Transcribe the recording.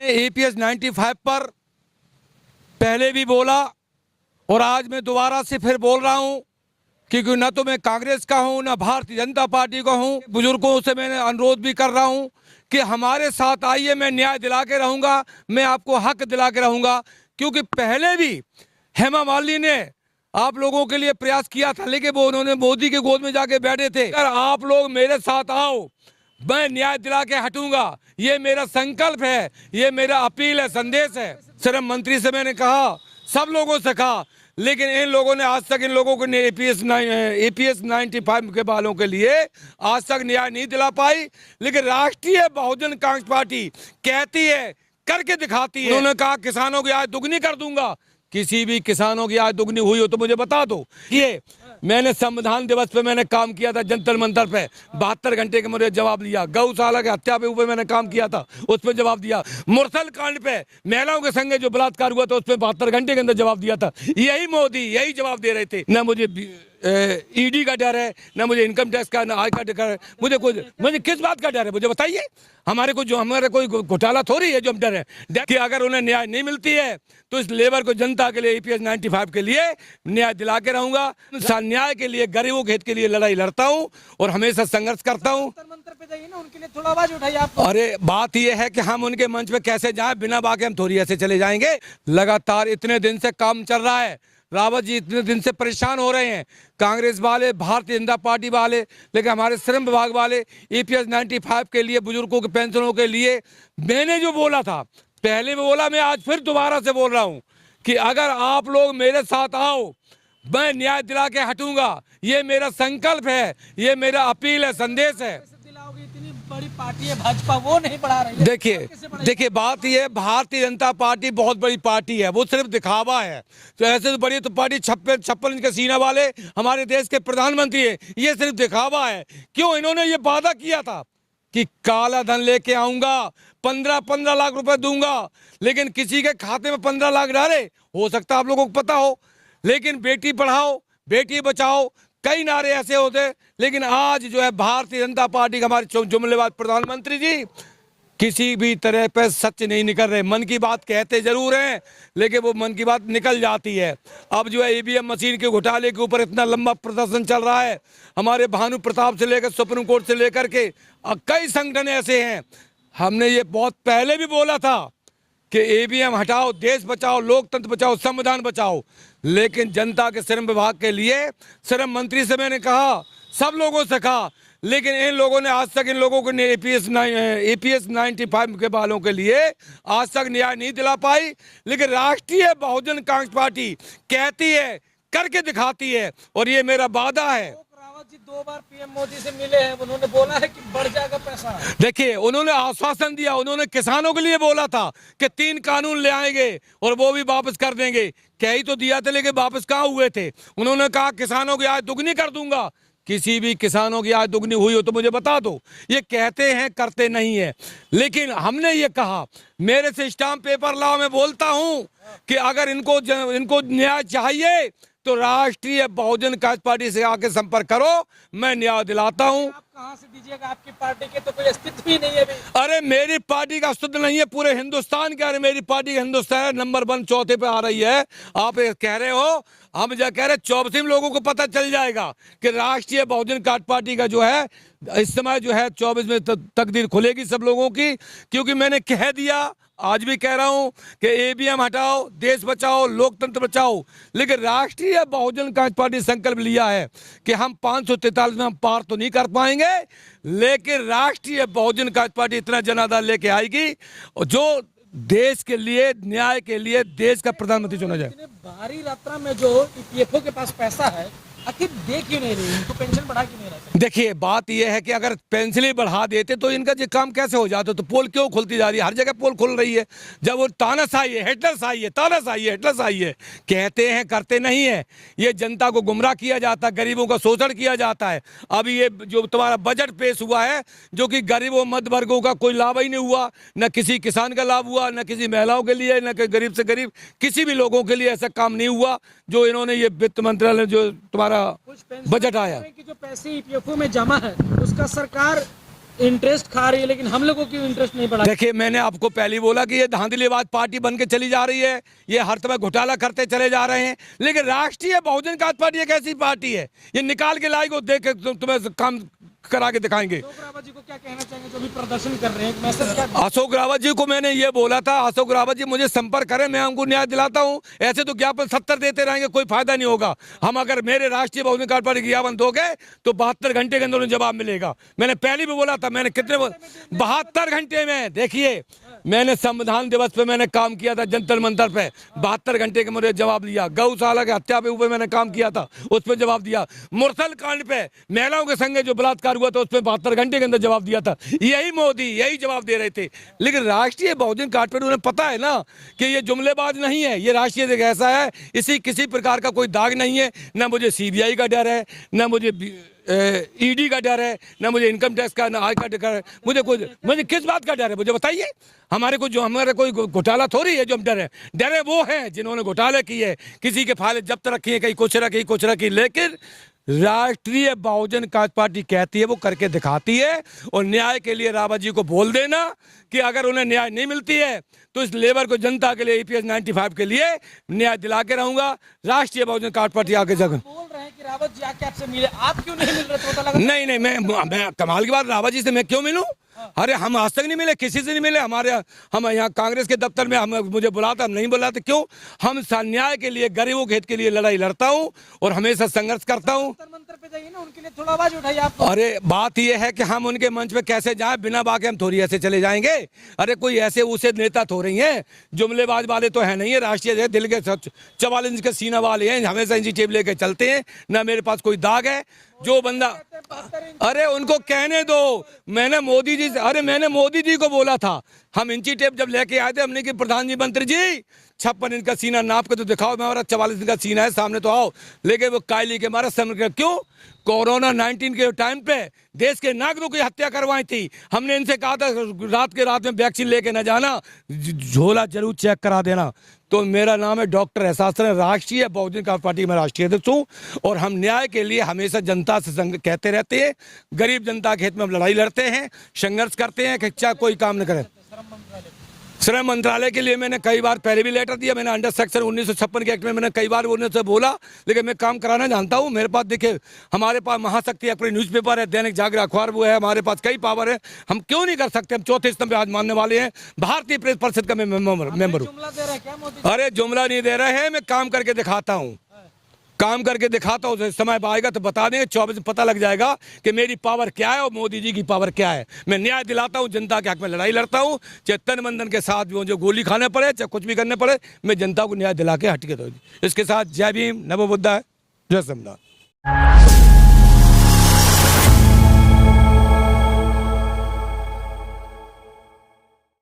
APS 95 पर पहले भी बोला और आज मैं दोबारा से फिर बोल रहा हूं, क्योंकि न तो मैं कांग्रेस का हूं न भारतीय जनता पार्टी का हूं। बुजुर्गों से मैंने अनुरोध भी कर रहा हूं कि हमारे साथ आइए, मैं न्याय दिला के रहूंगा, मैं आपको हक दिला के रहूंगा। क्योंकि पहले भी हेमा मालिनी ने आप लोगों के लिए प्रयास किया था, लेकिन वो उन्होंने मोदी के गोद में जाके बैठे थे। अगर आप लोग मेरे साथ आओ, मैं न्याय दिला के हटूंगा, ये मेरा संकल्प है, ये मेरा अपील है, संदेश है। श्रम मंत्री से मैंने कहा, सब लोगों से कहा, लेकिन इन लोगों ने आज तक इन लोगों को APS 95 के बालों के लिए आज तक न्याय नहीं दिला पाई। लेकिन राष्ट्रीय बहुजन कांग्रेस पार्टी कहती है, करके दिखाती है। उन्होंने कहा किसानों की आय दुगनी कर दूंगा। किसी भी किसानों की आय दुगनी हुई हो तो मुझे बता दो। ये मैंने संविधान दिवस पे मैंने काम किया था, जंतर मंतर पे 72 घंटे के मुझे जवाब दिया। गौशाला के हत्या पे ऊपर मैंने काम किया था, उस पर जवाब दिया। मुरसल कांड पे महिलाओं के संगे जो बलात्कार हुआ था उस पर 72 घंटे के अंदर जवाब दिया था। यही मोदी यही जवाब दे रहे थे। न मुझे ED का डर है, न मुझे इनकम टैक्स का, न आय का डर है। मुझे किस बात का डर है, मुझे बताइए। हमारे कोई घोटाला थोड़ी है जो हम डर है कि अगर उन्हें न्याय नहीं मिलती है तो इस लेबर को, जनता के लिए, APS 95 के लिए न्याय दिला के रहूंगा। न्याय के लिए, गरीबों के हित के लिए लड़ाई लड़ता हूं और हमेशा संघर्ष करता हूं। मंत्र पे जाइए ना, उनके लिए थोड़ा आवाज उठाइए आप। अरे बात यह है कि हम उनके मंच पे कैसे जाएं, बिना बाके हम थोड़ी ऐसे चले जाएंगे। लगातार इतने दिन से काम चल रहा है, रावत जी इतने दिन से परेशान हो रहे हैं, कांग्रेस वाले, भारतीय जनता पार्टी वाले, लेकिन हमारे श्रम विभाग वाले APS 95 के लिए, बुजुर्गों के पेंशनों के लिए मैंने जो बोला था, पहले भी बोला, मैं आज फिर दोबारा से बोल रहा हूं कि अगर आप लोग मेरे साथ आओ, मैं न्याय दिला के हटूंगा। ये मेरा संकल्प है, ये मेरा अपील है, संदेश है। इतनी बड़ी पार्टी है भाजपा, वो नहीं बढ़ा रही है। देखिए बात ये है, भारतीय जनता पार्टी बहुत बड़ी पार्टी है, वो सिर्फ दिखावा है। तो ऐसे तो बड़ी तो पार्टी 56 इंच के सीना वाले हमारे देश के प्रधानमंत्री है, ये सिर्फ दिखावा है। क्यों? इन्होंने ये वादा किया था कि काला धन लेके आऊंगा, 15 लाख रुपए दूंगा, लेकिन किसी के खाते में 15 लाख डाले, हो सकता है आप लोगों को पता हो। लेकिन बेटी पढ़ाओ, बेटी बचाओ, कई नारे ऐसे होते, लेकिन आज जो है भारतीय जनता पार्टी के हमारे जुमलेबाज प्रधानमंत्री जी किसी भी तरह पे सच नहीं निकल रहे। मन की बात कहते जरूर हैं, लेकिन वो मन की बात निकल जाती है। अब जो है EVM मशीन के घोटाले के ऊपर इतना लंबा प्रदर्शन चल रहा है, हमारे भानु प्रताप से लेकर सुप्रीम कोर्ट से लेकर के कई संगठन ऐसे हैं। हमने ये बहुत पहले भी बोला था कि EVM हटाओ, देश बचाओ, लोकतंत्र बचाओ, संविधान बचाओ। लेकिन जनता के श्रम विभाग के लिए श्रम मंत्री से मैंने कहा, सब लोगों से कहा, लेकिन इन लोगों ने आज तक इन लोगों को APS 95 के बालों के लिए आज तक न्याय नहीं दिला पाई। लेकिन राष्ट्रीय बहुजन कांग्रेस पार्टी कहती है, करके दिखाती है, और ये मेरा वादा है। रावत जी 2 बार PM मोदी से मिले हैं, उन्होंने बोला है कि बढ़ जाएगा पैसा। देखिए, उन्होंने आश्वासन दिया, उन्होंने किसानों के लिए बोला था कि 3 कानून ले आएंगे और वो भी वापस कर देंगे। कह ही तो दिया था, लेकिन वापस कहाँ हुए थे। उन्होंने कहा किसानों की आय दुगनी कर दूंगा। किसी भी किसानों की आय दुगनी हुई हो तो मुझे बता दो। ये कहते हैं, करते नहीं है। लेकिन हमने ये कहा, मेरे से स्टाम्प पेपर लाओ, मैं बोलता हूं कि अगर इनको न्याय चाहिए तो राष्ट्रीय बहुजन कांग्रेस पार्टी से आके संपर्क करो, मैं न्याय दिलाता हूं। आप कहां से दीजिएगा? आपकी पार्टी के तो कोई अस्तित्व ही नहीं है अभी। अरे मेरी पार्टी का अस्तित्व नहीं है पूरे हिंदुस्तान के। अरे मेरी पार्टी हिंदुस्तान नंबर 1 चौथे पे आ रही है। आप कह रहे हो, हम जो कह रहे 24 लोगों को पता चल जाएगा कि राष्ट्रीय बहुजन कांग्रेस पार्टी का जो है इस समय जो है 24 में तकदीर खुलेगी सब लोगों की। क्योंकि मैंने कह दिया, आज भी कह रहा हूं कि EVM हटाओ, देश बचाओ, लोकतंत्र बचाओ। लेकिन राष्ट्रीय बहुजन कांग्रेस पार्टी संकल्प लिया है कि हम 543 में हम पार तो नहीं कर पाएंगे, लेकिन राष्ट्रीय बहुजन कांग्रेस पार्टी इतना जनाधार लेके आएगी जो देश के लिए, न्याय के लिए देश का प्रधानमंत्री चुना जाए। भारी मात्रा में जो EPFO के पास पैसा है, आखिर दे क्यों नहीं रही? इनको पेंशन बढ़ा क्यों नहीं रहा? देखिए बात यह है कि अगर पेंशन ही बढ़ा देते तो इनका जो काम कैसे हो जाता। तो पोल क्यों खुलती जा रही है? हर जगह पोल खुल रही है। जब वो तानाशाही है, हिटलरशाही है, तानाशाही है, हिटलरशाही है, कहते हैं, करते नहीं है। ये जनता को गुमराह किया जाता है, गरीबों का शोषण किया जाता है। अभी ये जो तुम्हारा बजट पेश हुआ है, जो कि गरीबों मध्य वर्गों का कोई लाभ ही नहीं हुआ, न किसी किसान का लाभ हुआ, न किसी महिलाओं के लिए, न गरीब से गरीब किसी भी लोगों के लिए ऐसा काम नहीं हुआ जो इन्होंने ये वित्त मंत्रालय जो तुम्हारा बजट आया कि जो पैसे EPFO में जमा है उसका सरकार इंटरेस्ट खा रही है, लेकिन हम लोगों की इंटरेस्ट नहीं बढ़ा। देखिए, मैंने आपको पहले ही बोला कि ये धांधलीबाज पार्टी बन के चली जा रही है, ये हर समय घोटाला करते चले जा रहे हैं। लेकिन राष्ट्रीय बहुजन कांग्रेस पार्टी एक ऐसी पार्टी है, ये निकाल के लाएगी, देख के तुम्हें काम करा के दिखाएंगे। अशोक रावत जी को क्या कहना चाहेंगे जो भी प्रदर्शन कर रहे हैं, मैसेज क्या? अशोक रावत जी को मैंने ये बोला था, अशोक रावत जी मुझे संपर्क करें, मैं उनको न्याय दिलाता हूं। ऐसे तो ज्ञापन 70 देते रहेंगे, कोई फायदा नहीं होगा। हम अगर मेरे राष्ट्रीय बहुजन कांग्रेस पार्टी ज्ञापन दोगे तो 72 घंटे के अंदर उन्हें जवाब मिलेगा। मैंने पहले भी बोला था, मैंने कितने 72 घंटे में, देखिए मैंने संविधान दिवस पे मैंने काम किया था जंतर मंतर पे, 72 घंटे के मुझे जवाब दिया। गौशाला के हत्या पे ऊपर मैंने काम किया था, उस पर जवाब दिया। मुरसल कांड पे महिलाओं के संगे जो बलात्कार हुआ था उस पर 72 घंटे के अंदर जवाब दिया था। यही मोदी यही जवाब दे रहे थे। लेकिन राष्ट्रीय बहुजन कांग्रेस पार्टी, उन्हें पता है ना कि ये जुमलेबाज नहीं है, ये राष्ट्रीय एक ऐसा है, इसी किसी प्रकार का कोई दाग नहीं है। ना मुझे सीबीआई का डर है, ना मुझे ईडी का डर है, ना मुझे इनकम टैक्स का, ना आय का डर है। मुझे किस बात का डर है, मुझे बताइए। हमारे कोई घोटाला थोड़ी है जो हम डरे वो हैं जिन्होंने घोटाले किए, किसी के फाइलें जब्त रखी है, कहीं कुछ रखी। लेकिन राष्ट्रीय बहुजन कांग्रेस पार्टी कहती है वो करके दिखाती है। और न्याय के लिए रावत जी को बोल देना कि अगर उन्हें न्याय नहीं मिलती है तो इस लेबर को, जनता के लिए, EPS 95 के लिए न्याय दिला के रहूंगा। राष्ट्रीय बहुजन कांग्रेस पार्टी आगे जगह बोल रहे हैं कि रावत जी आके आपसे मिले, आप क्यों नहीं मिल रहे? पता लगा नहीं, मैं कमाल की बात, रावत जी से मैं क्यों मिलूं? अरे हम आज तक नहीं मिले, किसी से नहीं मिले। हम यहाँ कांग्रेस के दफ्तर में मुझे बुलाता, हम नहीं बुलाते, क्यों? हम न्याय के लिए, गरीबों के हित के लिए लड़ाई लड़ता हूँ और हमेशा संघर्ष करता हूँ। मंत्र पे जाइए ना, उनके लिए थोड़ा आवाज उठाइए आप। अरे बात यह है कि हम उनके मंच पे कैसे जाएं, बिना बाके हम थोड़ी ऐसे चले जाएंगे। अरे कोई ऐसे उसे नेता तो रही हैं, जुमलेबाज वाले तो है नहीं है, राष्ट्रीय दिल के 44 इंच के सीना वाले हैं, हमेशा इंची टेप लेके चलते हैं। ना मेरे पास कोई दाग है। जो बंदा, अरे उनको कहने दो। मैंने मोदी जी को बोला था, हम इंची टेप जब लेके आए थे, हमने कि प्रधानमंत्री जी 56 इंच का सीना नाप के तो दिखाओ, हमारा 44 इंच का सीना है, सामने तो आओ। लेकिन वो कायली के मारा समझ, क्यों? कोरोना 19 के टाइम पे देश के नागरिकों की हत्या करवाई थी। हमने इनसे कहा था रात में वैक्सीन लेके न जाना, झोला जरूर चेक करा देना। तो मेरा नाम है डॉक्टर एहसास है, राष्ट्रीय बहुजन कांग्रेस पार्टी में राष्ट्रीय अध्यक्ष हूँ और हम न्याय के लिए हमेशा जनता से कहते रहते हैं, गरीब जनता के हित में हम लड़ाई लड़ते हैं, संघर्ष करते हैं कि चाहे कोई काम न करें। श्रम मंत्रालय के लिए मैंने कई बार पहले भी लेटर दिया। मैंने अंडर सेक्शन 1956 के एक्ट में मैंने कई बार उनसे बोला, लेकिन मैं काम कराना जानता हूँ। मेरे पास देखिए, हमारे पास महाशक्ति अपनी न्यूज़पेपर है, दैनिक जागरण अखबार वो है, हमारे पास कई पावर है। हम क्यों नहीं कर सकते? हम चौथे स्तंभ पे आज मानने वाले हैं। भारतीय प्रेस परिषद का मैं मेंबर हूँ। अरे जुमला नहीं दे रहे हैं, मैं काम करके दिखाता हूँ, काम करके दिखाता हूँ। समय आएगा तो बता देंगे, 24 में पता लग जाएगा कि मेरी पावर क्या है और मोदी जी की पावर क्या है। मैं न्याय दिलाता हूँ, जनता के हक में लड़ाई लड़ता हूँ, चाहे तन बंधन के साथ जो गोली खाने पड़े, चाहे कुछ भी करने पड़े, मैं जनता को न्याय दिला के हट के दूँ। इसके साथ जय भीम, नमो बुद्धाय, जय संविधान।